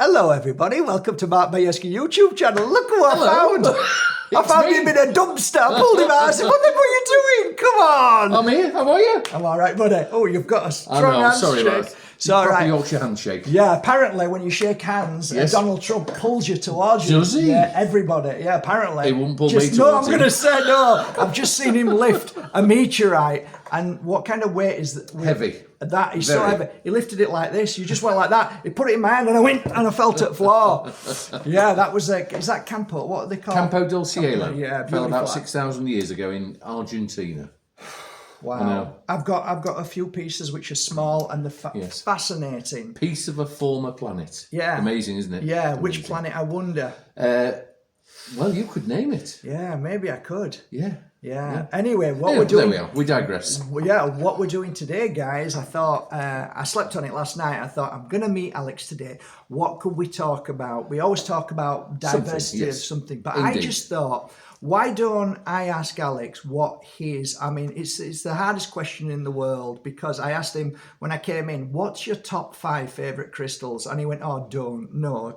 Hello, everybody. Welcome to Mark Bajerski YouTube channel. Look who I found. I found him in a dumpster. I pulled him out. I said, what are you doing? Come on. I'm here. How are you? I'm all right, buddy. Oh, you've got a strong handshake. Sorry about that. It's all right. Yorkshire handshake. Yeah, apparently when you shake hands, Yes. Donald Trump pulls you towards you. Does he? Yeah, everybody. Yeah, apparently. He won't pull me towards No, I'm him. going to say no. I've just seen him lift a meteorite. And what kind of weight is that? Heavy. That is so Very. heavy. He lifted it like this. You just went like that. He put it in my hand and I went and I felt it floor. Yeah, that was is that Campo? What are they called? Campo del Cielo. Yeah, fell about beautiful. 6,000 years ago in Argentina. Wow. I've got a few pieces which are small and they're Yes. fascinating. Piece of a former planet. Yeah. Amazing, isn't it? Yeah, Amazing. which planet I wonder. Well, you could name it. Yeah, maybe I could. Yeah. Yeah. Anyway, what Yeah, we're doing. there we are. We digress. Yeah, what we're doing today, guys, I thought, I slept on it last night. I thought, I'm going to meet Alex today. What could we talk about? We always talk about diversity of something, but Indeed. I just thought, why don't I ask Alex what it's the hardest question in the world, because I asked him when I came in, what's your top 5 favourite crystals? And he went,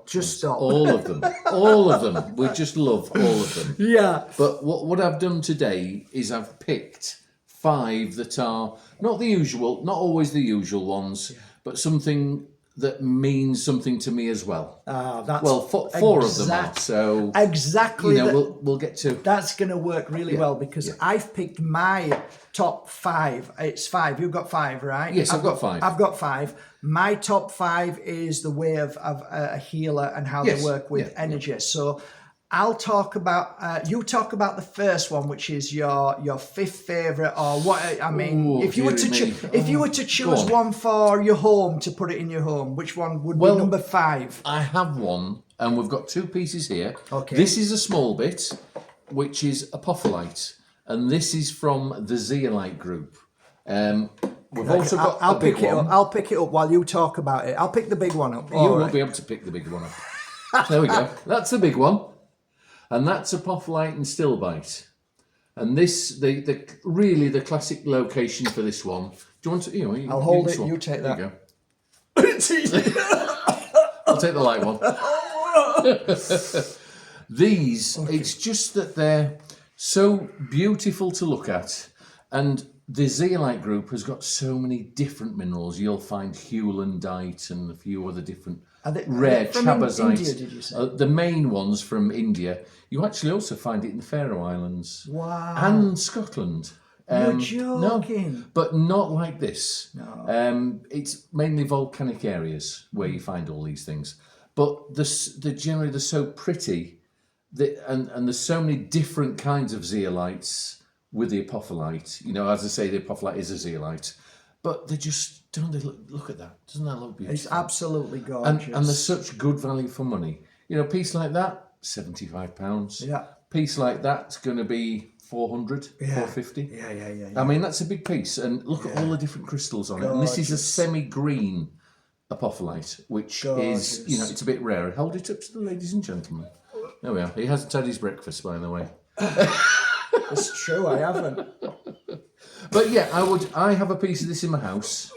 just stop. All of them. All of them. We just love all of them. Yeah. But what I've done today is I've picked 5 that are not the usual, not always the usual ones, but something that means something to me as well. That's Well, 4 of them are. So exactly. We'll get to. That's going to work really well because I've picked my top 5. It's 5. You've got 5, right? Yes, I've got 5. I've got 5. My top 5 is the way of a healer and how they work with energy. So I'll talk about, you talk about the first one, which is your 5th favourite, or what, I mean, Ooh, if you were to choose one for your home, to put it in your home, which one would be number 5? I have one, and we've got 2 pieces here. Okay. This is a small bit, which is opal,ite, and this is from the Zeolite group. We've also got I'll a big pick it one. up. I'll pick it up while you talk about it. I'll pick the big one up. You won't be able to pick the big one up. There we go. That's the big one. And that's opal,ite and stilbite. And this, really the classic location for this one. Do you want to, I'll hold it, swap. you take that. There you go. I'll take the light one. These, it's just that they're so beautiful to look at. And the Zeolite group has got so many different minerals. You'll find hewlandite and a few other different rare from Cavansite. India, did you say? The main ones from India. You actually also find it in the Faroe Islands. Wow. And Scotland. You're joking. No, but not like this. No. It's mainly volcanic areas where you find all these things. But generally they're so pretty, and there's so many different kinds of zeolites with the opal,ite. As I say, the opal,ite is a zeolite. But they just, don't they look at that? Doesn't that look beautiful? It's absolutely gorgeous. And there's such good value for money. A piece like that, £75. Yeah. Piece like that's going to be 400, 450. Yeah. I mean, that's a big piece. And look at all the different crystals on it. And this is a semi-green opal,ite, which is, it's a bit rare. Hold it up to the ladies and gentlemen. There we are. He hasn't had his breakfast, by the way. It's true, I haven't. But yeah, I have a piece of this in my house.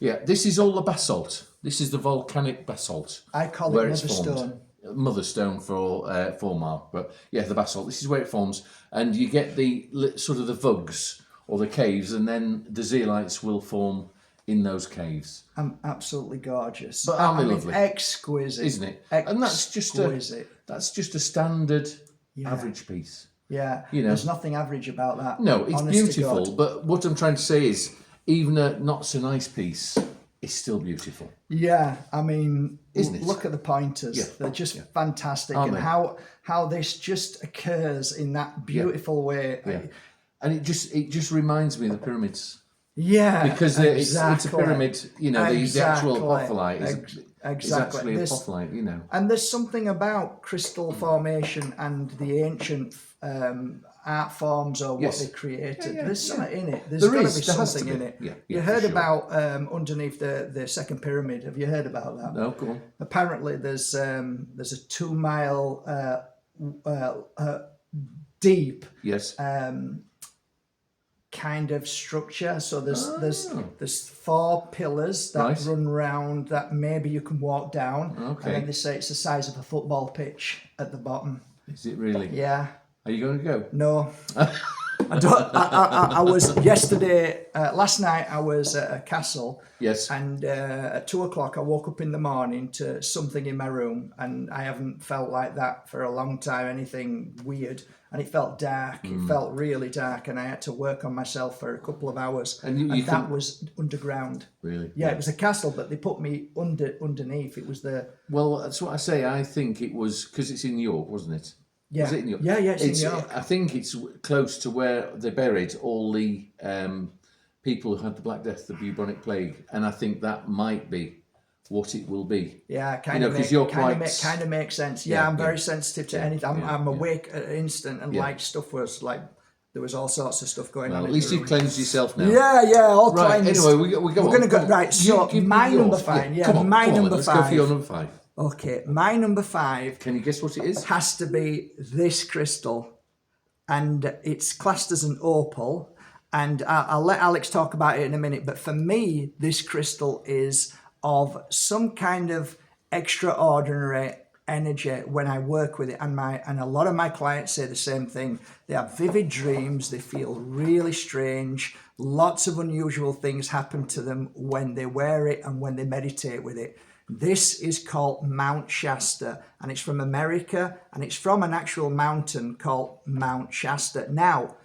Yeah, this is all the basalt. This is the volcanic basalt. I call where it it's mother formed. stone. Mother stone for Mark, but yeah, the basalt. This is where it forms, and you get the sort of the vugs or the caves, and then the zeolites will form in those caves. Absolutely gorgeous. But aren't they lovely? Exquisite, Isn't it? Exquisite. And that's just a standard average piece. Yeah, You know. there's nothing average about that. No, it's honest to beautiful, God. but what I'm trying to say is, even a not so nice piece is still beautiful. Yeah, I mean, Isn't it? look at the pointers. Yeah. They're just fantastic, Aren't and they? how this just occurs in that beautiful way. Yeah. And it just reminds me of the pyramids. Yeah, Because it's a pyramid, the actual opal,ite is exactly. actually opal,ite, And there's something about crystal formation and the ancient art forms or what they created. There's something in it. There's got to be something in it. Yeah, you heard for sure. about underneath the second pyramid. Have you heard about that? No, go on. Apparently, there's a 2-mile deep Yes. kind of structure. So there's 4 pillars that run round that maybe you can walk down. Okay. And then they say it's the size of a football pitch at the bottom. Is it really? Yeah. Are you going to go? No. I was yesterday, last night I was at a castle. Yes. And at 2:00 I woke up in the morning to something in my room, and I haven't felt like that for a long time, anything weird. And it felt dark, it felt really dark, and I had to work on myself for a couple of hours. And that was underground. Really? Yeah, it was a castle, but they put me underneath. It was the... Well, that's what I say. I think it was, because it's in York, wasn't it? Yeah. Was it in York? Yeah, it's in York. I think it's close to where they buried all the people who had the Black Death, the bubonic plague, and I think that might be what it will be. Yeah, kind of makes sense. Yeah, I'm very sensitive to anything. I'm awake at an instant, and like stuff was like, there was all sorts of stuff going on. At least you've cleansed yourself now. Yeah, all cleansed. Anyway, we're going to go. Right, so my number 5. Yeah, my number 5. Let's go for your number 5. Okay, my number 5. Can you guess what it is? Has to be this crystal, and it's classed as an opal. And I'll let Alex talk about it in a minute. But for me, this crystal is of some kind of extraordinary energy when I work with it, and a lot of my clients say the same thing. They have vivid dreams, they feel really strange, lots of unusual things happen to them when they wear it and when they meditate with it. This is called Mount Shasta, and it's from America, and it's from an actual mountain called Mount Shasta. Now,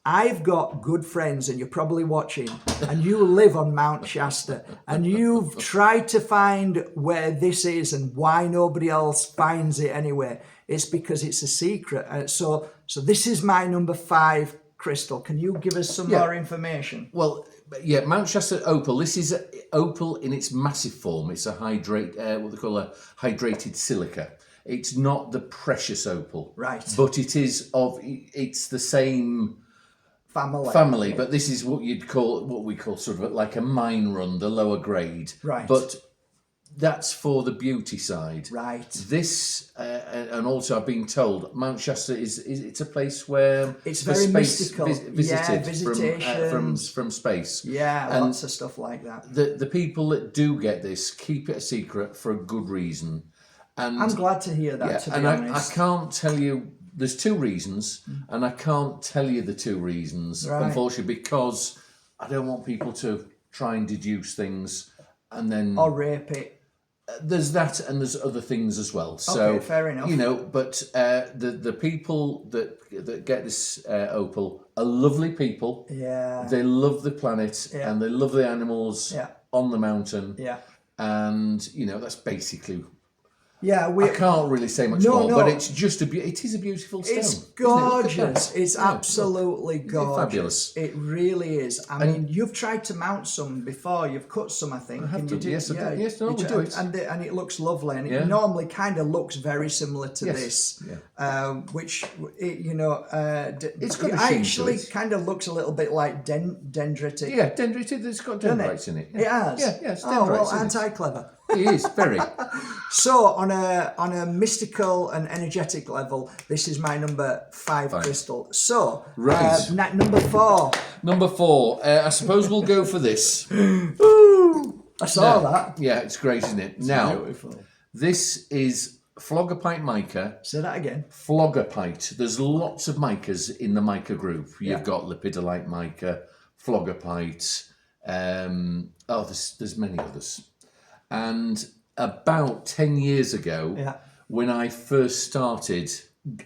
I've got good friends, and you're probably watching, and you live on Mount Shasta, and you've tried to find where this is and why nobody else finds it anyway. It's because it's a secret. So this is my number 5 crystal. Can you give us some more information? Well, yeah, Mount Shasta opal. This is opal in its massive form. It's a what they call a hydrated silica. It's not the precious opal, right? But it's the same family, but this is what we call sort of like a mine run, the lower grade, right? But that's for the beauty side, right? This and also I've been told Mount Shasta it's a place where it's very mystical, visitation from space, and lots of stuff like that. The people that do get this keep it a secret for a good reason, and I'm glad to hear that. To be honest, I can't tell you. There's 2 reasons, and I can't tell you the 2 reasons, unfortunately, because I don't want people to try and deduce things and then... Or rape it. There's that, and there's other things as well. So, okay, fair enough. But the people that get this opal are lovely people. Yeah. They love the planet, and they love the animals on the mountain. Yeah. And, that's basically... Yeah, I can't really say much more, but it's just it is a beautiful stone. It's gorgeous. It's absolutely gorgeous. Fabulous. It really is. I mean, you've tried to mount some before. You've cut some, I think. I have done. Yes, I did. Yes, we do it. And it looks lovely. And it normally kind of looks very similar to this, which, it's got actually kind of looks a little bit like dendritic. Yeah, dendritic. It's got dendrites in it. It has? Yeah, it's dendrites in it. Aren't I clever? It is, very. So on a mystical and energetic level, this is my number 5 crystal. So number 4. Number 4. I suppose we'll go for this. Ooh, I saw that. Yeah, it's great, isn't it? Beautiful. This is phlogopite mica. Say that again. Phlogopite. There's lots of micas in the mica group. You've got lepidolite mica, phlogopite. There's many others. And about 10 years ago, when I first started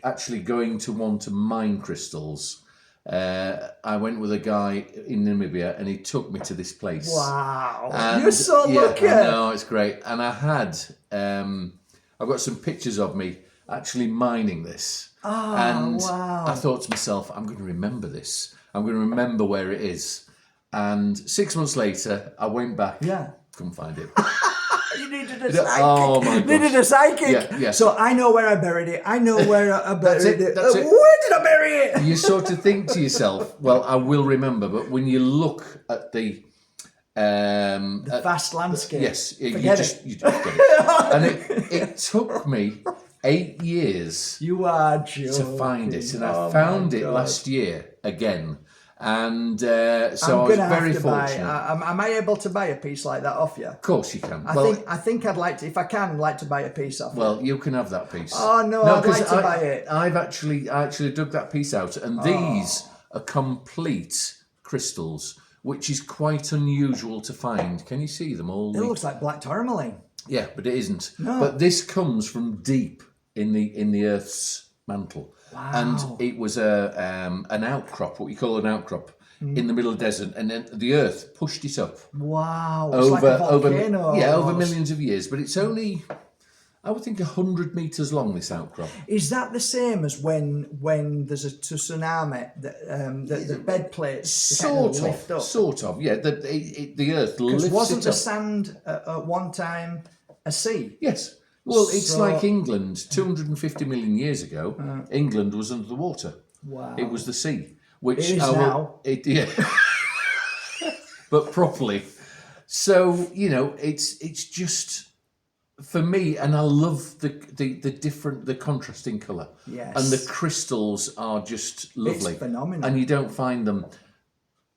actually going to want to mine crystals, I went with a guy in Namibia, and he took me to this place. Wow, and you're so lucky. I know, it's great. And I had, I've got some pictures of me actually mining this. Wow. I thought to myself, I'm going to remember this. I'm going to remember where it is. And 6 months later, I went back. Couldn't find it. You needed a psychic. Oh my gosh. Needed a psychic. Yeah. So I know where I buried it. I know where I buried it. That's it. Where did I bury it? You sort of think to yourself, well, I will remember. But when you look at the vast landscape, you just get it. And it took me 8 years to find it, and I found it last year again. And so I'm I was gonna very have to fortunate. am I able to buy a piece like that off you? Of course you can. I think I'd like to, if I can, I'd like to buy a piece off you. Well, you can have that piece. Oh no, I'd 'cause like to buy it. I actually dug that piece out, and these are complete crystals, which is quite unusual to find. Can you see them all? It looks like black tourmaline. Yeah, but it isn't. No. But this comes from deep in the Earth's mantle. Wow. And it was an outcrop, what you call an outcrop, in the middle of the desert, and then the Earth pushed it up. Wow. It's like a volcano. Over millions of years. But it's only, I would think, 100 meters long, this outcrop. Is that the same as when there's a tsunami, the bed plates lift up? Sort of, yeah. The Earth lifts it up. Wasn't the sand at one time a sea? Yes. Well, it's like England. 250 million years ago, England was under the water. Wow. It was the sea. Which it is now. Yeah. But properly. So, it's just, for me, and I love the different, the contrasting colour. Yes. And the crystals are just lovely. It's phenomenal. And you don't find them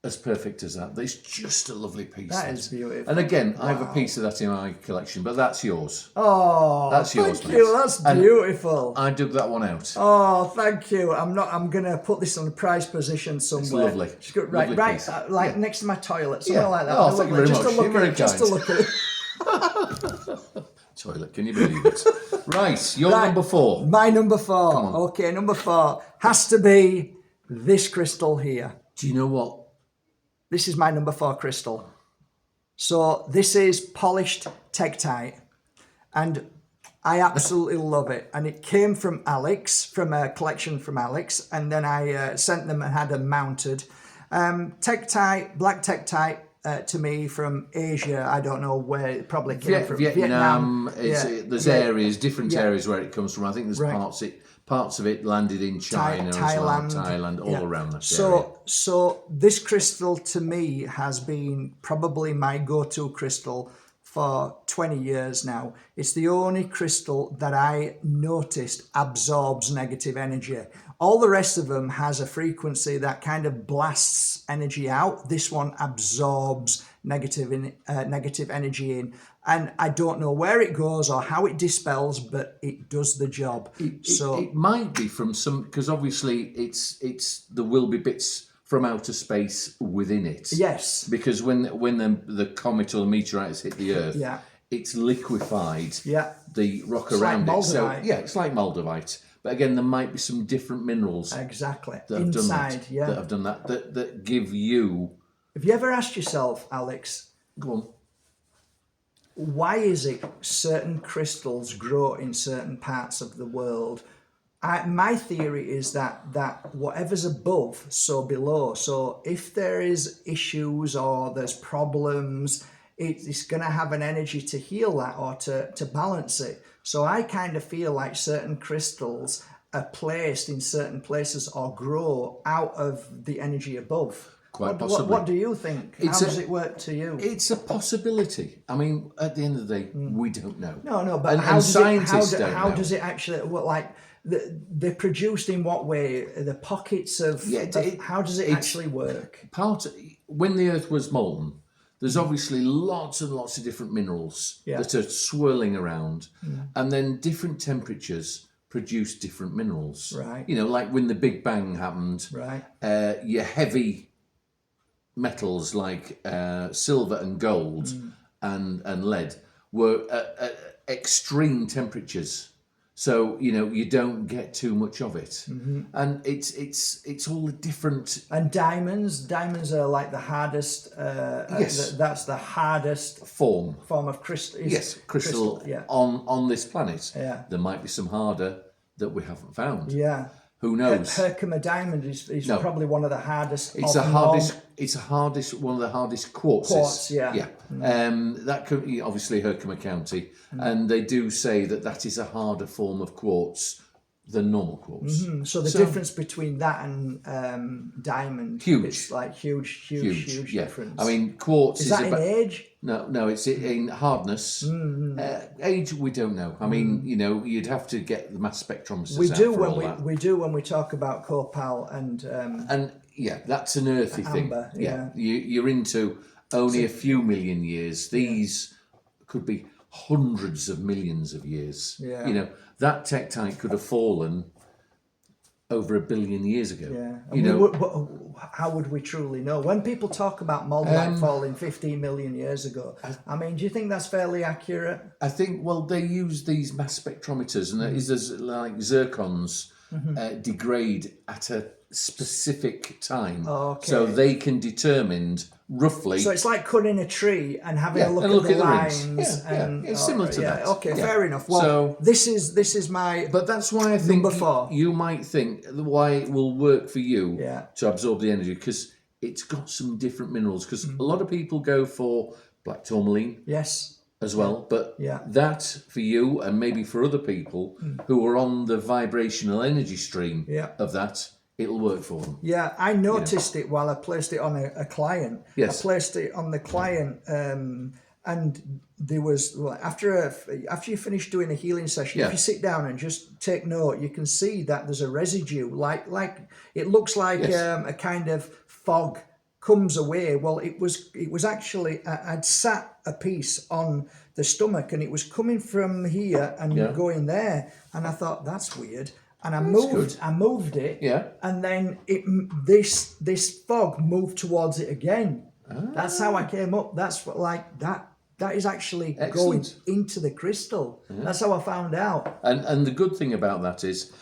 as perfect as that. It's just a lovely piece. That is beautiful. And again, I have a piece of that in my collection, but that's yours. Oh, that's yours, thank you. That's beautiful. I dug that one out. Oh, thank you. I'm gonna put this on a prize position somewhere. It's lovely. Just go, lovely right next to my toilet, somewhere like that. Oh, thank you very much. You're very kind. Just to look at it. Toilet, can you believe it? Right, your number 4. My number 4. Okay, number 4 has to be this crystal here. Do you know what? This is my number 4 crystal. So this is polished Tektite, and I absolutely love it. And it came from Alex, from a collection from Alex, and then I sent them and had them mounted. Tektite, black Tektite, to me from Asia. I don't know where it probably came from. Vietnam. There's areas, different areas where it comes from. I think there's parts of it landed in China, Thailand, all around that area. So this crystal to me has been probably my go-to crystal for 20 years now. It's the only crystal that I noticed absorbs negative energy. All the rest of them has a frequency that kind of blasts energy out. This one absorbs negative energy in. And I don't know where it goes or how it dispels, but it does the job. It might be from some, because obviously there will be bits from outer space within it. Yes. Because when the comet or the meteorites hit the Earth, it's liquefied the rock around it. So it's like Moldavite. But again, there might be some different minerals. Exactly. That have Inside, done that, that have done that give you. Have you ever asked yourself, Alex? Go on. Why is it certain crystals grow in certain parts of the world? My theory is that whatever's above, so below. So if there is issues or there's problems, it's going to have an energy to heal that or to balance it. So I kind of feel like certain crystals are placed in certain places or grow out of the energy above. Quite possibly. What do you think? How does it work to you? It's a possibility. I mean, at the end of the day, we don't know. No, but how does it actually work? Like, they're produced in what way? The pockets of... how does it actually work? When the Earth was molten, there's obviously lots and lots of different minerals that are swirling around. And then different temperatures produce different minerals. Right. Like when the Big Bang happened, your heavy metals like silver and gold and lead were at extreme temperatures. So, you don't get too much of it. And it's all the different... And diamonds are like the hardest... that's the hardest... Form of crystal. Yes, crystal on this planet. Yeah. There might be some harder that we haven't found. Yeah. Who knows? Herkimer diamond is probably one of the hardest. It's one of the hardest quartzes. Quartz, that could be obviously Herkimer County, and they do say that is a harder form of quartz than normal quartz. So the difference between that and diamond, Huge. it's like huge difference. I mean, quartz is that in age? No, it's in hardness. Age, we don't know. I mean, you'd have to get the mass spectrometers We out do for when all that. we do when we talk about copal and yeah, that's an earthy amber, thing. Yeah, you're into only a few million years. These could be hundreds of millions of years. Yeah. That tektite could have fallen over 1 billion years ago. Yeah. How would we truly know? When people talk about Moldavite falling 15 million years ago, I mean, do you think that's fairly accurate? I think, well, they use these mass spectrometers, and it's like zircons degrade at a specific time. So they can determine roughly. So it's like cutting a tree and having a look at the lines. It's similar to that. Okay, fair enough. Well, so, this is my. But that's why I think number 4. You might think why it will work for you to absorb the energy, because it's got some different minerals. Because a lot of people go for black tourmaline. Yes. As well, but that for you and maybe for other people who are on the vibrational energy stream of that, it'll work for them. Yeah, I noticed it while I placed it on a client. Yes. I placed it on the client, and there was after you finish doing a healing session, if you sit down and just take note, you can see that there's a residue, like it looks like a kind of fog comes away. Well, it was actually I'd sat a piece on the stomach and it was coming from here and going there, and I thought that's weird, and I moved it, and then this fog moved towards it again. That's how I came up. That's what, like that is actually going into the crystal. That's how I found out. And the good thing about that is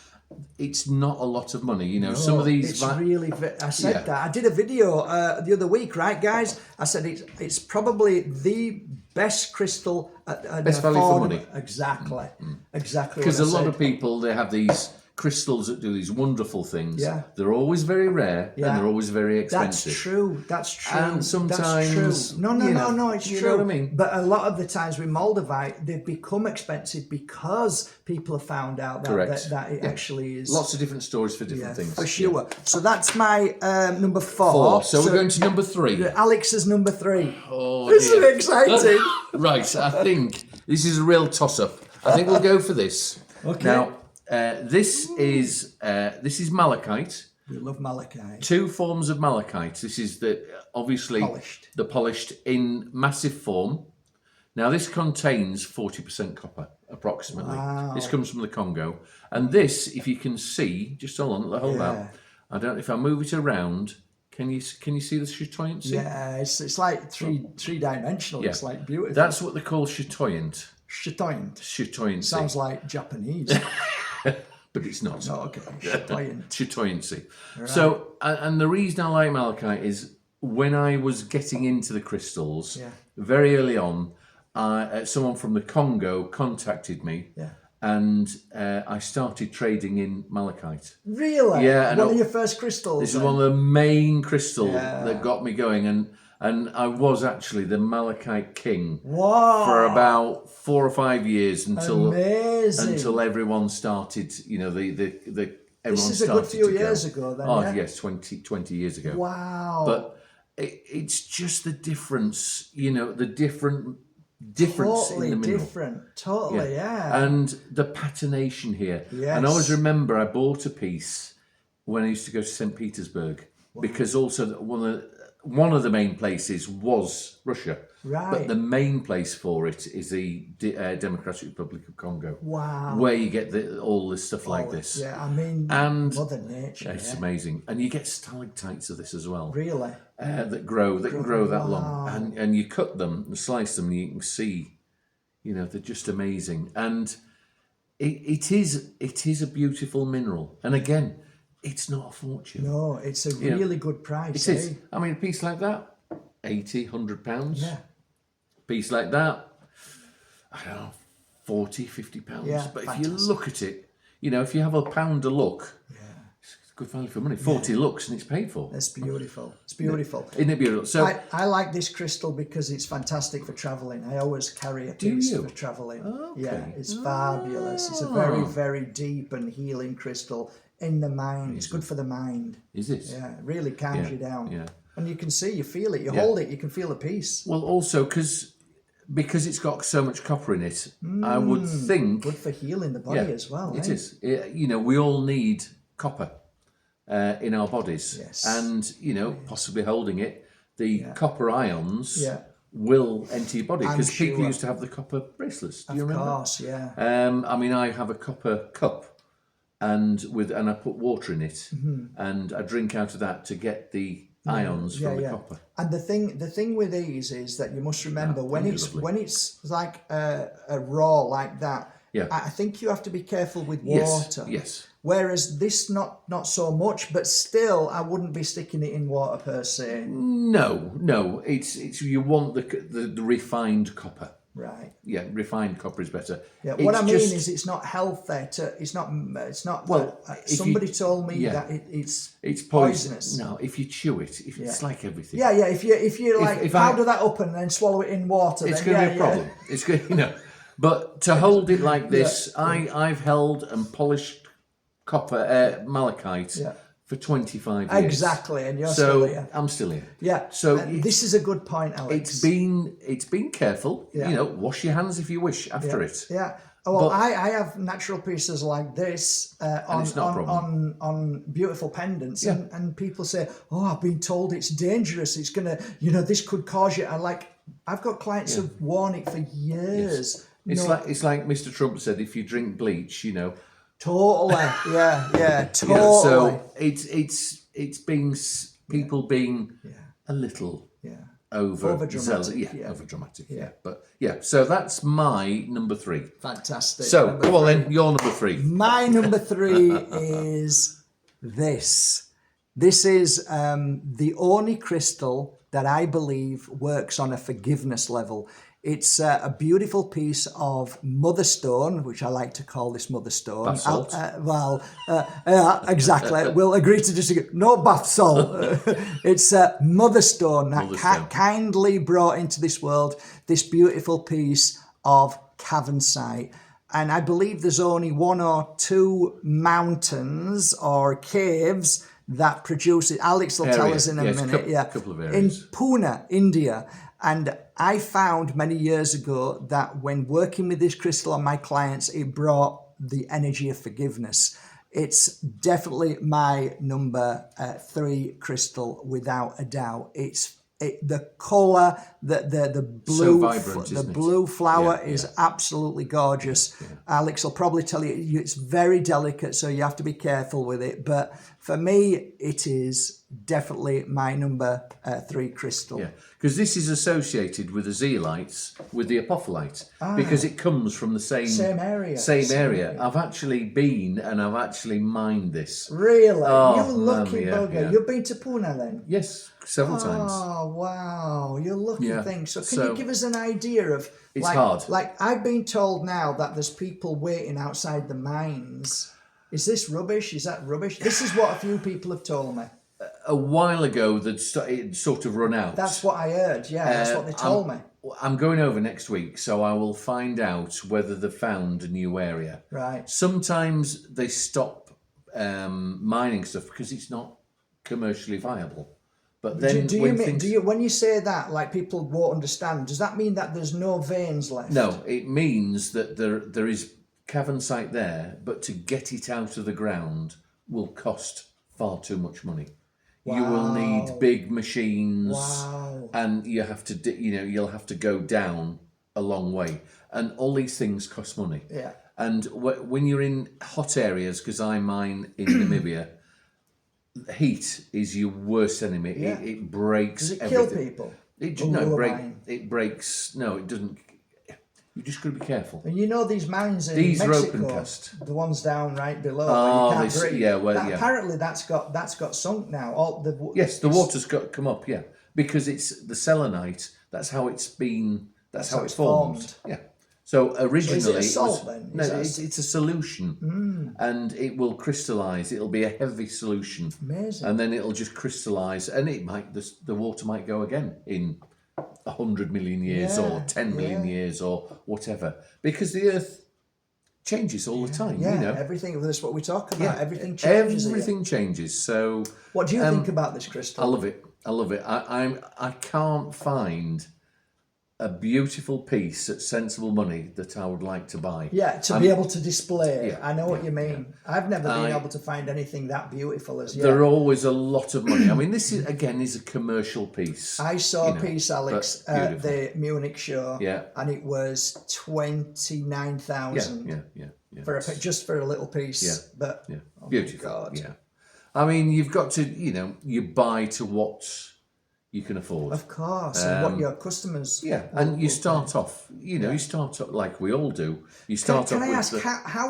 it's not a lot of money, some of these. It's really. I said that. I did a video the other week, right, guys? I said it's probably the best crystal at best value for money. Exactly. Exactly. Because a lot of people, they have these crystals that do these wonderful things. Yeah. They're always very rare and they're always very expensive. That's true. And sometimes that's true. No, it's you true. know what I mean? But a lot of the times with Moldavite, they've become expensive because people have found out that it actually is. Lots of different stories for different things. For sure. Yeah. So that's my number 4. So we're going to number 3. Alex is number 3. Oh, Isn't it exciting? Right, I think this is a real toss-up. I think we'll go for this. Okay. Now, this is malachite. We love malachite. 2 forms of malachite. This is obviously the polished in massive form. Now this contains 40% copper, approximately. Wow. This comes from the Congo, and this, if you can see, just hold out. I don't. If I move it around, can you see the chatoyancy? Yeah, it's like three dimensional. Yeah. It's like beautiful. That's what they call chatoyant. Chatoyancy. Sounds like Japanese. But it's not. Oh, okay. Chatoyancy. Right. So, and the reason I like malachite is when I was getting into the crystals, very early on, someone from the Congo contacted me, and I started trading in malachite. Really? Yeah. One of your first crystals? This is one of the main crystals that got me going, and I was actually the malachite king for about 4 or 5 years until everyone started. This is a good few years ago then. Oh yes, 20 years ago. Wow! But it's just the difference. The difference in the mineral. Totally, yeah. And the patination here. Yes. And I always remember I bought a piece when I used to go to St. Petersburg, because also one of the main places was Russia. Right. But the main place for it is the Democratic Republic of Congo. Wow. Where you get all this stuff like this. Yeah, I mean, and Mother Nature. It's amazing. And you get stalactites of this as well. Really? That grow that long. And you cut them and slice them and you can see, they're just amazing. And it is a beautiful mineral. And again, it's not a fortune. No, it's a really good price. It is. I mean, a piece like that, 80, £100. Yeah. A piece like that, I don't know, 40, £50. Yeah, but fantastic. if you look at it, if you have a pound a look, good value for money. 40 looks and it's paid for. It's beautiful. It's beautiful. Isn't it beautiful? So I like this crystal because it's fantastic for traveling. I always carry a piece for traveling. Okay. Yeah, it's fabulous. It's a very, very deep and healing crystal in the mind. It's good for the mind. Is it? Yeah, it really calms you down. Yeah. And you can see, you feel it, you hold it, you can feel the peace. Well, also because it's got so much copper in it, I would think good for healing the body as well. It is. You know, we all need copper in our bodies, and you know, possibly holding it, the copper ions will enter your body because people used to have the copper bracelets. Do you remember? Of course, yeah. I mean, I have a copper cup, and I put water in it, and I drink out of that to get the ions from the copper. And the thing with these is that you must remember when it's like a raw like that. Yeah. I think you have to be careful with water. Yes. Whereas this not so much, but still I wouldn't be sticking it in water per se. No. It's you want the refined copper. Right. Yeah, refined copper is better. Yeah. What I mean is, it's not healthy. It's not. Well, somebody told me that it's poisonous. No, if you chew it, it's like everything. Yeah. If you like powder that up and then swallow it in water, it's going to be a problem. It's going, you know. But to hold it like this, I've held and polished copper malachite for 25 years. Exactly, and you're still here. I'm still here. Yeah. So this is a good point, Alex. It's been careful. You know, wash your hands if you wish after it. Yeah. Well, I have natural pieces like this on beautiful pendants, and people say, "Oh, I've been told it's dangerous. It's gonna, this could cause you." I've got clients who've worn it for years. Yes. It's like Mr. Trump said, if you drink bleach, Totally. Yeah. Totally. So it's been people being a little over dramatic. Over dramatic. Yeah. But so that's my number 3. Fantastic. So go on then, your number 3. My number 3 is this. This is the only crystal that I believe works on a forgiveness level. It's a beautiful piece of mother stone, which I like to call this mother stone. Bath salt. Exactly. We'll agree to disagree. No bath salt. It's a mother stone that kindly brought into this world this beautiful piece of Cavansite. And I believe there's only 1 or 2 mountains or caves that produce it. Alex will tell us in a minute. Couple of in areas. Pune, India. And I found many years ago that when working with this crystal on my clients, it brought the energy of forgiveness. It's definitely my number 3 crystal without a doubt. The color, the blue, so vibrant, blue flower is absolutely gorgeous. Alex will probably tell you it's very delicate, so you have to be careful with it. But for me, it is definitely my number 3 crystal. Yeah, because this is associated with the zeolites, with the opophyllite, because it comes from the same area. I've actually been and I've actually mined this. Really? You lucky bugger. Yeah. You've been to Pune then? Yes, several times. Oh, wow. You're lucky thing. So can you give us an idea of... It's hard. Like, I've been told now that there's people waiting outside the mines. Is this rubbish? Is that rubbish? This is what a few people have told me. A while ago, it sort of run out. That's what I heard. Yeah, that's what they told me. I'm going over next week, so I will find out whether they've found a new area. Right. Sometimes they stop mining stuff because it's not commercially viable. But then when you say that, like people won't understand, does that mean that there's no veins left? No, it means that there is Cavansite there, but to get it out of the ground will cost far too much money. Wow. You will need big machines, and you have to, you'll have to go down a long way, and all these things cost money. Yeah. And when you're in hot areas, because I mine in Namibia, heat is your worst enemy. Yeah. It breaks. Does it everything. Kill people? It breaks. No, it doesn't. You just got to be careful. And these mines in Mexico, are open cast. The ones down right below. Where you can't breathe. Apparently, that's got sunk now. The water's got come up. Yeah, because it's the selenite. That's how it's been. That's how it's formed. Yeah. So originally, is it a salt then? No, it's a solution, and it will crystallize. It'll be a heavy solution, Amazing. and then it'll just crystallize, and it might the water might go again in 100 million years or 10 million years or whatever, because the Earth changes all the time. Yeah, you know, everything. That's what we talk about. Everything changes. Everything changes. So, what do you think about this crystal? I love it. I love it. I can't find a beautiful piece at sensible money that I would like to buy. Yeah, to be able to display. Yeah, I know what you mean. I've never been able to find anything that beautiful as yet. There are always a lot of money. I mean, this is a commercial piece. I saw a piece, Alex, at the Munich show, and it was 29,000. Yeah. For just for a little piece. Yeah, but oh beautiful. God. Yeah. I mean, you've got to, you buy to what you can afford. Of course, and what your customers. Yeah, and you start off, you start up like we all do. You start can off I with ask,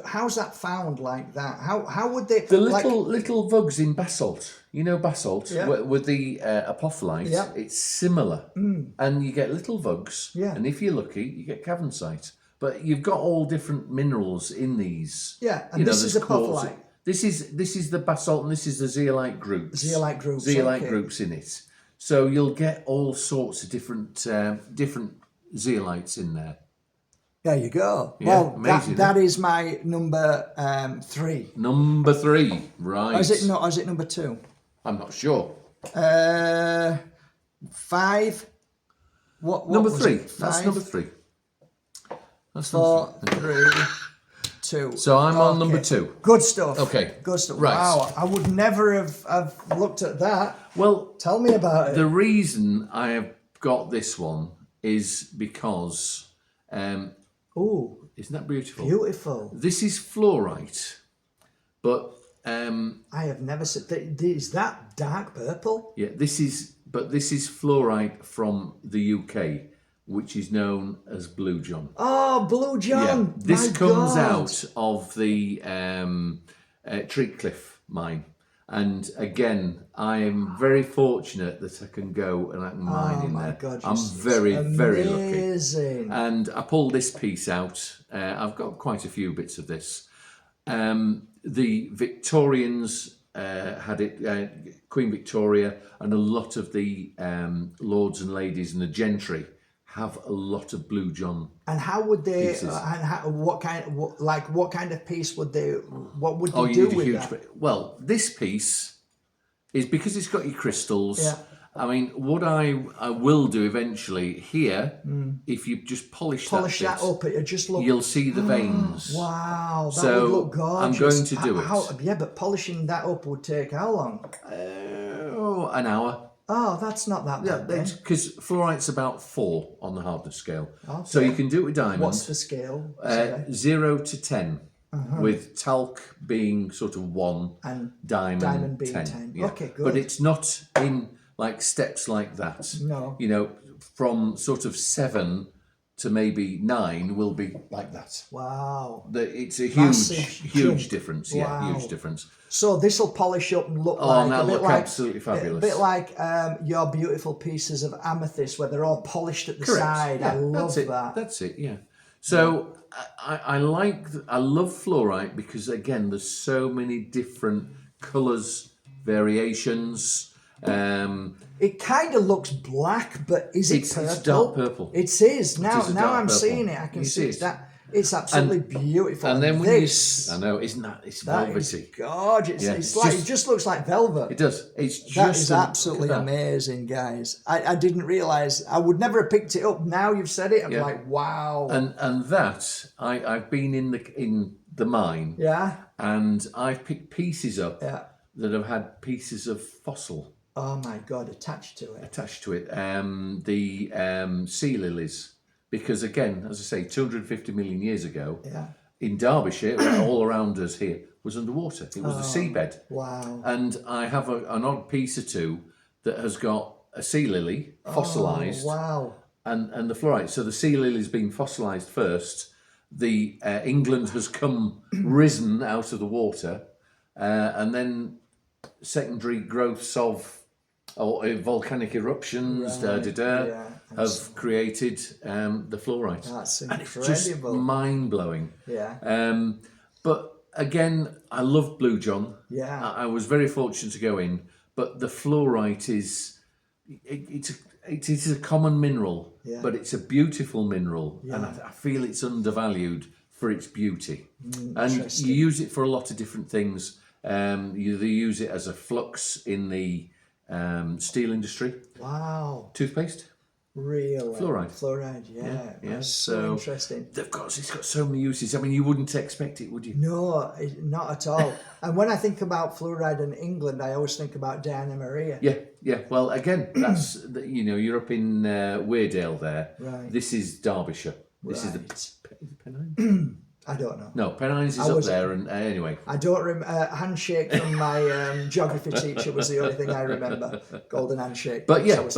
how's that found like that? How would they... The little vugs in basalt, basalt, with the apophyllite, it's similar. And you get little vugs, and if you're lucky, you get Cavansite. But you've got all different minerals in these. Yeah, and this is apophyllite. This is the basalt, and this is the zeolite groups. Zeolite groups. Zeolite groups in it. So you'll get all sorts of different zeolites in there. There you go. Yeah, well, amazing, that is my number 3. Number 3, right? Or is it not? Or is it number 2? I'm not sure. 5. What number 3. That's number 3. That's 4, 3, 2. So I'm on number 2. Good stuff. Okay. Good stuff. Right. Wow, I would never have looked at that. Well, tell me about it. The reason I have got this one is because, isn't that beautiful? Beautiful. This is fluorite, but I have never seen. Is that dark purple? Yeah, this is fluorite from the UK, which is known as Blue John. Oh, Blue John! Yeah, this comes out of the Treatcliff mine. And again, I am very fortunate that I can go and I can mine in there. God, I'm very, very lucky. Amazing. And I pulled this piece out. I've got quite a few bits of this. The Victorians had it, Queen Victoria, and a lot of the lords and ladies and the gentry have a lot of Blue John. And how would they? What kind of piece would they? What would they do with that? Well, this piece is because it's got your crystals. Yeah. I mean, what I will do eventually here, if you just polish that up, it just look. You'll see the veins. Wow, that would look gorgeous. I'm going to do it. Yeah, but polishing that up would take how long? An hour. Oh, that's not that bad. Yeah, because fluorite's about 4 on the hardness scale. Okay. So you can do it with diamond. What's the scale? 0 to 10, with talc being sort of 1 and diamond being 10. Yeah. Okay, good. But it's not in like steps like that. No. From sort of 7 to maybe 9 will be like that. Wow. It's a huge difference. Wow. Yeah, huge difference. So this will polish up and look absolutely fabulous. A bit like your beautiful pieces of amethyst where they're all polished at the side. Yeah, I love that. That's it, yeah. So I love fluorite because, again, there's so many different colours, variations. It kind of looks black, but is it purple? It's dark purple. It is. Now I'm seeing it. I can see it. It's absolutely beautiful. And then I know, isn't that? It's velvety. That is gorgeous. Yeah. It just looks like velvet. It does. That is absolutely amazing, guys. I didn't realise. I would never have picked it up. Now you've said it, I'm like, wow. And that I've been in the mine. Yeah. And I've picked pieces up that have had pieces of fossil. Oh my God! Attached to it. The sea lilies. Because again, as I say, 250 million years ago, in Derbyshire, all around us here, was underwater. It was a seabed. Wow. And I have an odd piece or two that has got a sea lily fossilised. Oh, wow. And the fluorite. So the sea lily's been fossilised first. The England has risen out of the water. And then secondary growths of or volcanic eruptions, have created the fluorite. That's and it's incredible. just mind-blowing. Yeah. But again, I love Blue John. Yeah. I was very fortunate to go in, but the fluorite it is a common mineral, but it's a beautiful mineral, and I feel it's undervalued for its beauty. And you use it for a lot of different things. They use it as a flux in the steel industry. Wow. Toothpaste. Really? Fluoride. Yeah. That's so interesting. It's got so many uses. I mean, you wouldn't expect it, would you? No, not at all. And when I think about fluoride in England, I always think about Diana Maria. Yeah. Well, again, that's you're up in Weardale there. Right. This is Derbyshire. This is the Pennines. I don't know. No, Pennines is up there, and anyway. I don't remember. Handshake from my geography teacher was the only thing I remember. Golden handshake. But it's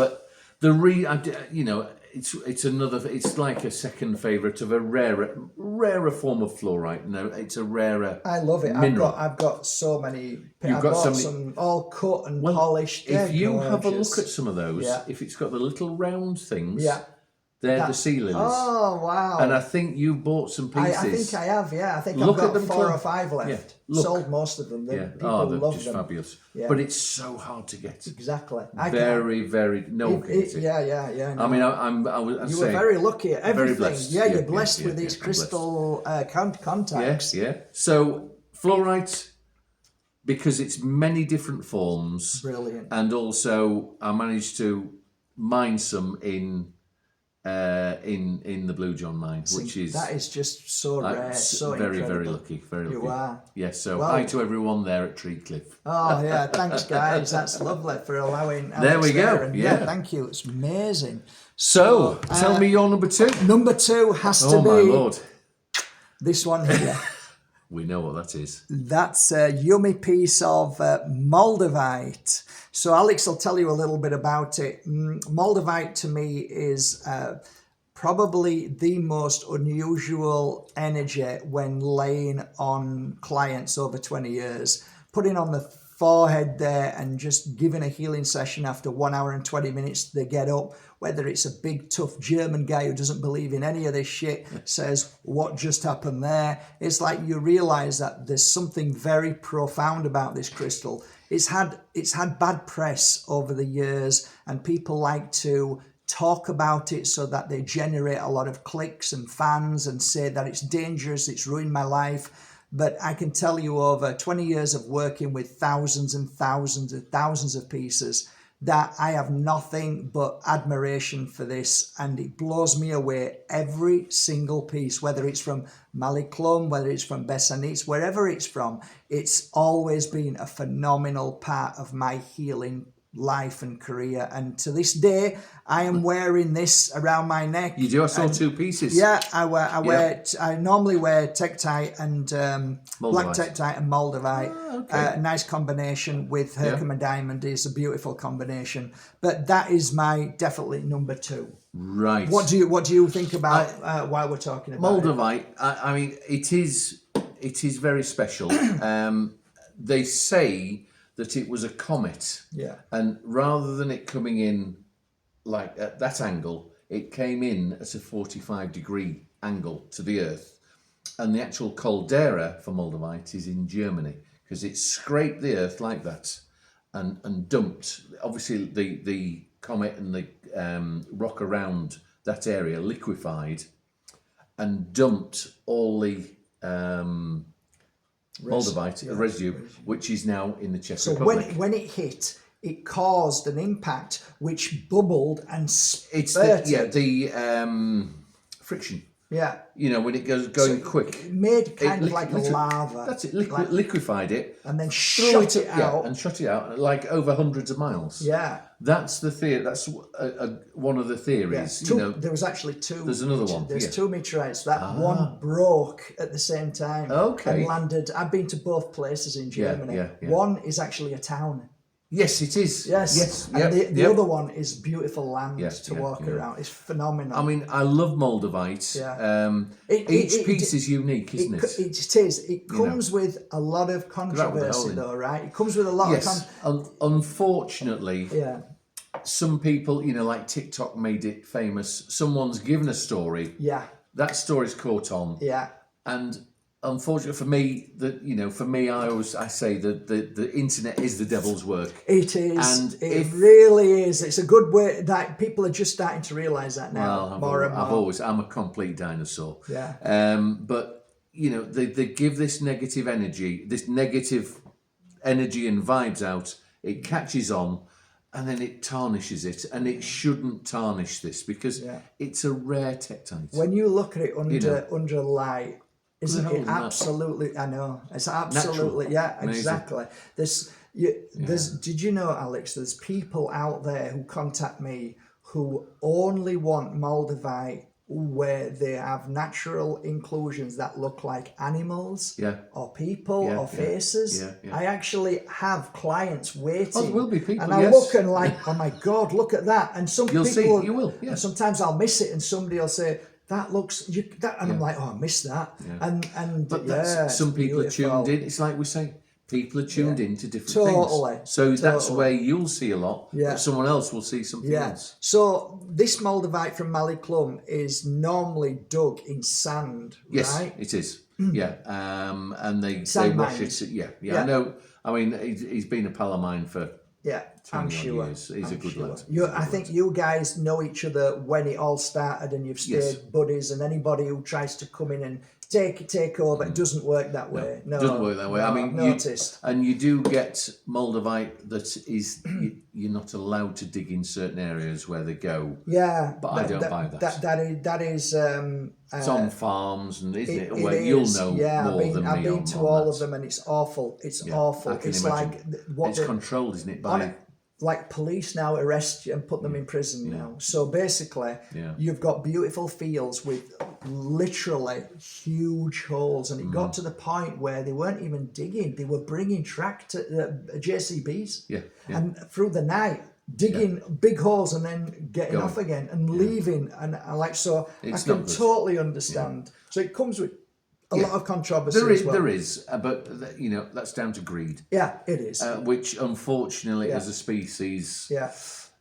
another. It's like a second favourite of a rarer form of fluorite. No, it's a rarer. I love it. Mineral. I've got so many. You've got so many. Some all cut and polished. If you have a look at some of those, if it's got the little round things, they're the sea lilies. Oh wow! And I think you bought some pieces. I think I have. Yeah, I think I've got 4 or 5 left. Sold most of them. People they're love just them. fabulous. Yeah. But it's so hard to get. Exactly. Very. No one can get it. Yeah. No. I mean, you were very lucky at everything. Very blessed. Yeah, you're blessed with these crystal contacts. Yeah. So fluorite, because it's many different forms. Brilliant. And also, I managed to mine some in the Blue John mine, which is that is just so rare, so very incredible. very lucky, very lucky. You are. Yes. So hi to everyone there at Tree Cliff. Oh yeah, thanks guys. That's lovely for allowing. There we go. And thank you. It's amazing. So tell me your number 2. Number 2 has to be. Oh my lord! This one here. We know what that is. That's a yummy piece of Moldavite. So Alex will tell you a little bit about it. Moldavite to me is probably the most unusual energy when laying on clients over 20 years. Putting on the forehead there and just giving a healing session after 1 hour and 20 minutes, they get up. Whether it's a big, tough German guy who doesn't believe in any of this shit, says, what just happened there? It's like you realize that there's something very profound about this crystal. It's had bad press over the years, and people like to talk about it so that they generate a lot of clicks and fans and say that it's dangerous, it's ruined my life. But I can tell you, over 20 years of working with thousands and thousands and thousands of pieces, that I have nothing but admiration for this, and it blows me away every single piece, whether it's from Maliclum, whether it's from Bessanitz, wherever it's from. It's always been a phenomenal part of my healing life and career, and to this day I am wearing this around my neck. You do? I saw 2 pieces. Yeah, I normally wear Tektite and black Tektite and Moldavite. A nice combination with Herkimer diamond is a beautiful combination. But that is my definitely number 2. Right. What do you think about while we're talking about Moldavite? I mean, it is very special. They say that it was a comet. Yeah. And rather than it coming in like at that angle, it came in at a 45-degree angle to the Earth. And the actual caldera for Moldavite is in Germany, because it scraped the Earth like that and dumped. Obviously, the comet and the rock around that area liquefied and dumped all the Moldavite residue, which is now in the Czech Republic. So when it hit, it caused an impact which bubbled and spurted. The friction. Yeah. You know, when it goes going quick. It made kind of like a lava. That's it. Liquefied it. And then shot it out. And shot it out like over hundreds of miles. Yeah. That's the theory. That's one of the theories. Yeah. There was actually 2. There's another one. There's 2 meteorites. That one broke at the same time. Okay. And landed. I've been to both places in Germany. Yeah. One is actually a town. Yes, it is. Yes. Yes. And the other one is beautiful land to walk around. It's phenomenal. I mean, I love Moldavite. Yeah. Each piece is unique, isn't it? It is. It comes with a lot of controversy, though, right? It comes with a lot of unfortunately, some people, like TikTok made it famous. Someone's given a story. Yeah. That story's caught on. Yeah. And unfortunately for me, I say that the internet is the devil's work. It is. And it really is. It's a good way that people are just starting to realise that now. I'm a complete dinosaur. Yeah. But they give this negative energy and vibes out. It catches on, and then it tarnishes it, and it shouldn't tarnish this because it's a rare tektite. When you look at it under light, isn't it absolutely? I know it's absolutely natural. Exactly. Did you know, Alex? There's people out there who contact me who only want Moldavite where they have natural inclusions that look like animals or people or faces. I actually have clients waiting. Oh, there will be people, and I look and like, oh my God, look at that. And some You'll people, see, you will. Yeah. And sometimes I'll miss it, and somebody will say, "That looks," and I'm like, "Oh, I missed that." But some people are tuned in. It's like we say. People are tuned into different things. So that's where you'll see a lot, but someone else will see something else. So this Moldavite from Malachite is normally dug in sand, yes, right? Yes, it is. Yeah. And they wash it. Yeah. I know. I mean, he's been a pal of mine for I'm sure. years. He's a good lad. I think you guys know each other when it all started and you've stayed buddies, and anybody who tries to come in and take over, it doesn't work that way. No, it doesn't work that way. I mean, you do get Moldavite that is you're not allowed to dig in certain areas where they go. Yeah, but I don't buy that. That is. It's on farms, and isn't it? Where you'll know more than me. I've been to all of them, and it's awful. It's awful. It's like it's controlled, isn't it? By like police now arrest you and put them in prison now. So basically, you've got beautiful fields with literally huge holes, and it got to the point where they weren't even digging; they were bringing JCBs, and through the night digging big holes and then getting off again and leaving, and I can totally understand. So it comes with a lot of controversy. There is, but that's down to greed. Yeah, it is. Which, unfortunately, as a species,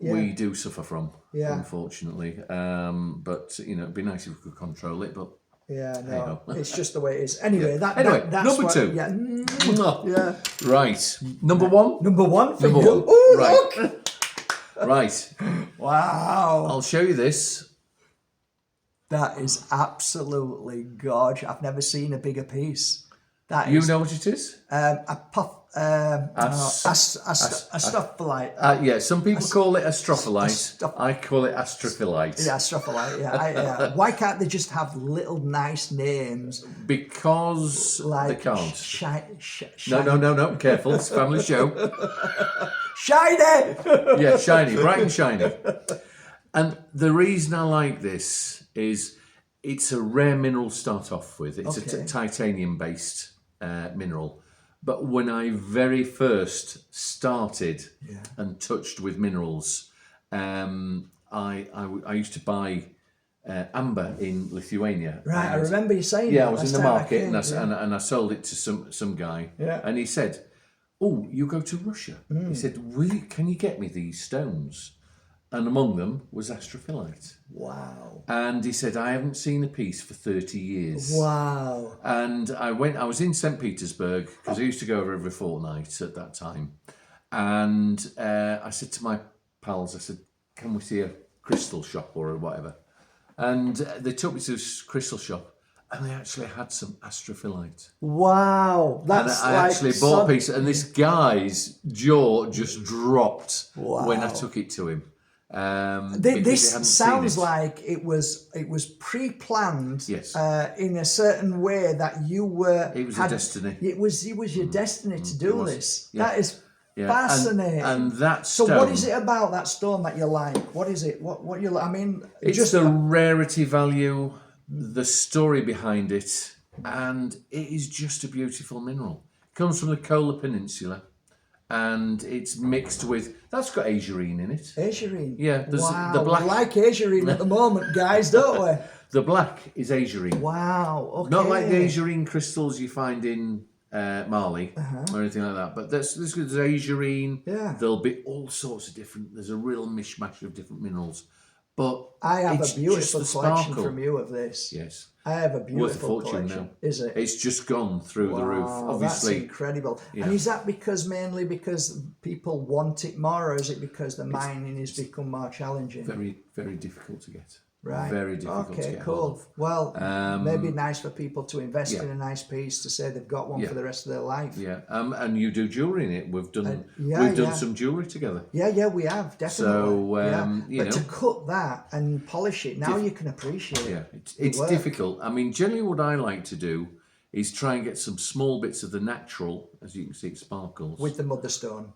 we do suffer from. Yeah. Unfortunately, but it'd be nice if we could control it, but. Yeah, no, it's just the way it is. Anyway, that's number two. Yeah. Right, number one. Number one for number you. One. Oh, right. Look. Right. Wow. I'll show you this. That is absolutely gorgeous. I've never seen a bigger piece. You know what it is? Astrophyllite. Some people call it Astrophyllite. I call it Astrophyllite. Yeah, Astrophyllite. Yeah. Why can't they just have little nice names? Because they can't. No. Careful, it's a family show. Shiny. Yeah, shiny, bright and shiny. And the reason I like this is it's a rare mineral to start off with. It's a titanium-based mineral. But when I very first started and touched with minerals, I used to buy amber in Lithuania. Right, I remember you saying that. Yeah, I was in the market and I sold it to some guy. Yeah. And he said, "Oh, you go to Russia." He said, "Can you get me these stones?" And among them was Astrophyllite. Wow. And he said, "I haven't seen a piece for 30 years. Wow. And I was in St. Petersburg, because I used to go over every fortnight at that time. And I said to my pals, I said, "Can we see a crystal shop or whatever?" And they took me to this crystal shop, and they actually had some Astrophyllite. Wow. That's I actually bought a piece, and this guy's jaw just dropped when I took it to him. This sounds like it was pre-planned in a certain way that you were. It was a destiny. It was your destiny to do this. Yeah. That is fascinating. And that stone. So, what is it about that stone that you like? What is it? What you like? I mean, it's just the rarity value, the story behind it, and it is just a beautiful mineral. It comes from the Kola Peninsula. and it's mixed with. That's got azurine in it. Azurine. Yeah, Wow. the black. We like azurine at the moment, guys, don't we? The black is azurine. Wow. Okay. Not like the azurine crystals you find in Mali or anything like that. But this is azurine. Yeah. There'll be all sorts of different. There's a real mishmash of different minerals. But I have it's a beautiful just the collection sparkle. from you of this. Yes. I have a Worth a beautiful fortune collection. now. Is it? It's just gone through the roof. Wow, Obviously. that's incredible. Yeah. And is that mainly because people want it more, or is it because the mining has become more challenging? Very, very difficult to get. Right. Very difficult to Okay, get cool. hold of. Well, maybe nice for people to invest Yeah. in a nice piece to say they've got one Yeah. for the rest of their life. Yeah, and you do jewellery in it. We've done yeah. some jewellery together. Yeah, we have, definitely. So, you but know. to cut that and polish it, now you can appreciate it. Yeah, it's work. difficult. I mean, generally what I like to do is try and get some small bits of the natural, as you can see, it sparkles. With the mother stone.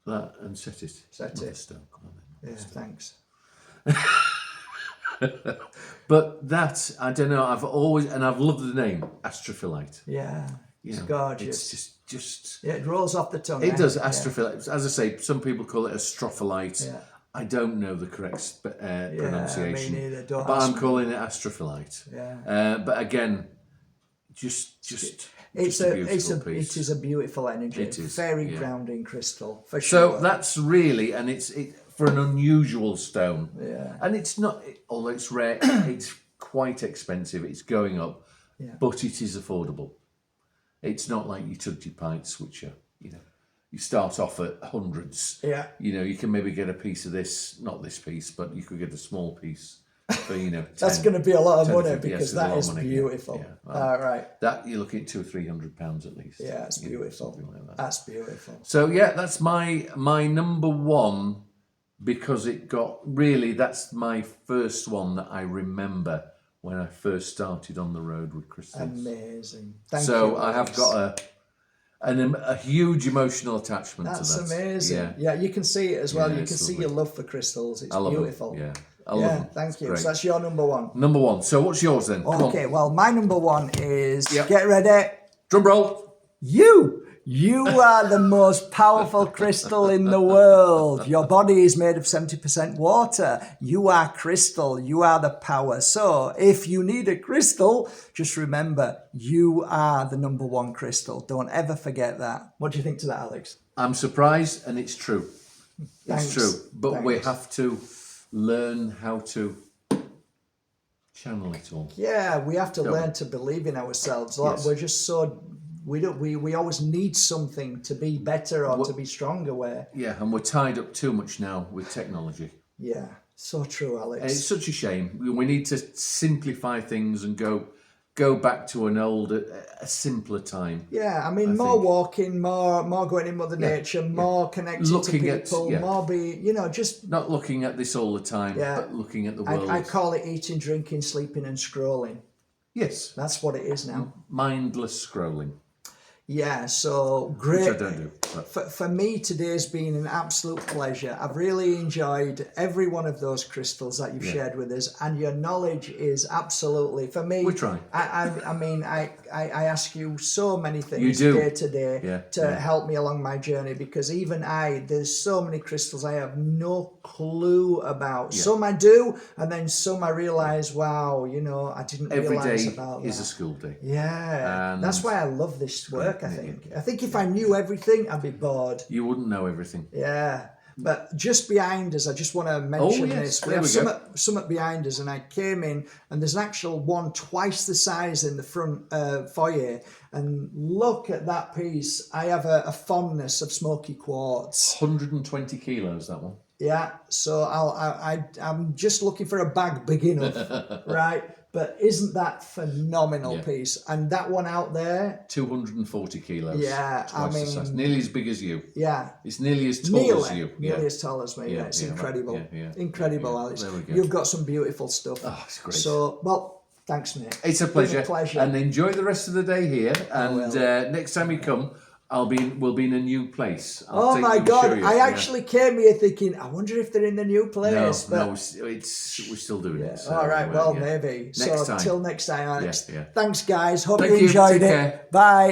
That and set it. Set it. Stone. Come on then. Yeah, thanks. But that, I don't know, I've loved the name, Astrophyllite. Yeah, You it's know, gorgeous. It's just Yeah, it rolls off the tongue. it does, Yeah. Astrophyllite. As I say, some people call it Astrophyllite. Yeah. I don't know the correct pronunciation, me neither. Don't but ask I'm me. calling it Astrophyllite. Yeah. But again, just It's a beautiful piece. It is a beautiful energy. It is, Very yeah. grounding crystal, for So sure. that's really, and it's for an unusual stone. Yeah. And it's not, although it's rare, it's quite expensive. It's going up, Yeah. but it is affordable. It's not like your Tektite, which are, you know, you start off at hundreds. Yeah. You know, you can maybe get a piece of this, not this piece, but you could get a small piece for, you know, 10, That's going to be a lot of 10, money 50, because yes, a lot that of is money, yeah. beautiful. Yeah, well, All right. that you're looking at £200 or £300 at least. Yeah, it's you know, beautiful. something like that. That's beautiful. So yeah, that's my number one, because it got really, that's my first one that I remember when I first started on the road with crystals. Amazing. Thank you. So I have got a huge emotional attachment to that. That's amazing. Yeah, you can see it as well. Yeah, you it's can see lovely. your love for crystals. It's I love beautiful. them. Yeah, I love them. Thank It's you. great. So that's your number one. Number one. So what's yours then? Come Okay, on. well, my number one is, Yep. get ready, Drum roll. You are the most powerful crystal in the world. Your body is made of 70% water. You are crystal. You are the power. So if you need a crystal, just remember, you are the number one crystal. Don't ever forget that. What do you think to that, Alex? I'm surprised, and it's true. Thanks. It's true. But we Thanks. have to learn how to channel it all. Yeah, we have to Don't learn to believe in ourselves. Like, Yes. we're just so... We always need something to be better or to be stronger. Where Yeah, and we're tied up too much now with technology. yeah, so true, Alex. And it's such a shame. We need to simplify things and go back to an a simpler time. Yeah, I mean, more think. walking, more going in Mother Nature, more connected Looking to at- people, yeah. more just. Not looking at this all the time, Yeah. but looking at the world. I call it eating, drinking, sleeping, and scrolling. Yes, That's what it is now. mindless scrolling, Yeah, so which great. I don't do. But For me, today's been an absolute pleasure. I've really enjoyed every one of those crystals that you've shared with us, and your knowledge is absolutely, for me. We try. I mean, I ask you so many things You do. day to day Yeah, to yeah. help me along my journey, because even there's so many crystals I have no clue about. Yeah. Some I do, and then some I realise, wow, I didn't every realise day about is that. a school day. Yeah, And- that's why I love this work. I think if I knew everything, I'd be bored. You wouldn't know everything. Yeah, but just behind us, I just want to mention yes, this. there we go. Summit behind us, and I came in, and there's an actual one twice the size in the front foyer. And look at that piece. I have a fondness of smoky quartz. 120 kilos, that one. Yeah, so I'm just looking for a bag big enough, right? But isn't that phenomenal Yeah. piece? And that one out there, 240 kilos. Yeah, I Twice the size. mean- Nearly as big as you. yeah. It's nearly as tall as you. Nearly Yeah. as tall as me. Yeah, Yeah, it's yeah, incredible. yeah, Incredible, yeah. Alex. There we go. You've got some beautiful stuff. Oh, it's great. So, well, thanks, mate. It's a pleasure. And enjoy the rest of the day here. And will. next time you come, we'll be in a new place. Oh my show God! you. I Yeah. actually came here thinking, I wonder if they're in the new place. No, we're still doing it. So, All right. Well, yeah. maybe. Next time. Till next time, Alex. Yeah. Thanks, guys. Hope Thank you you. enjoyed Take it. care. Bye.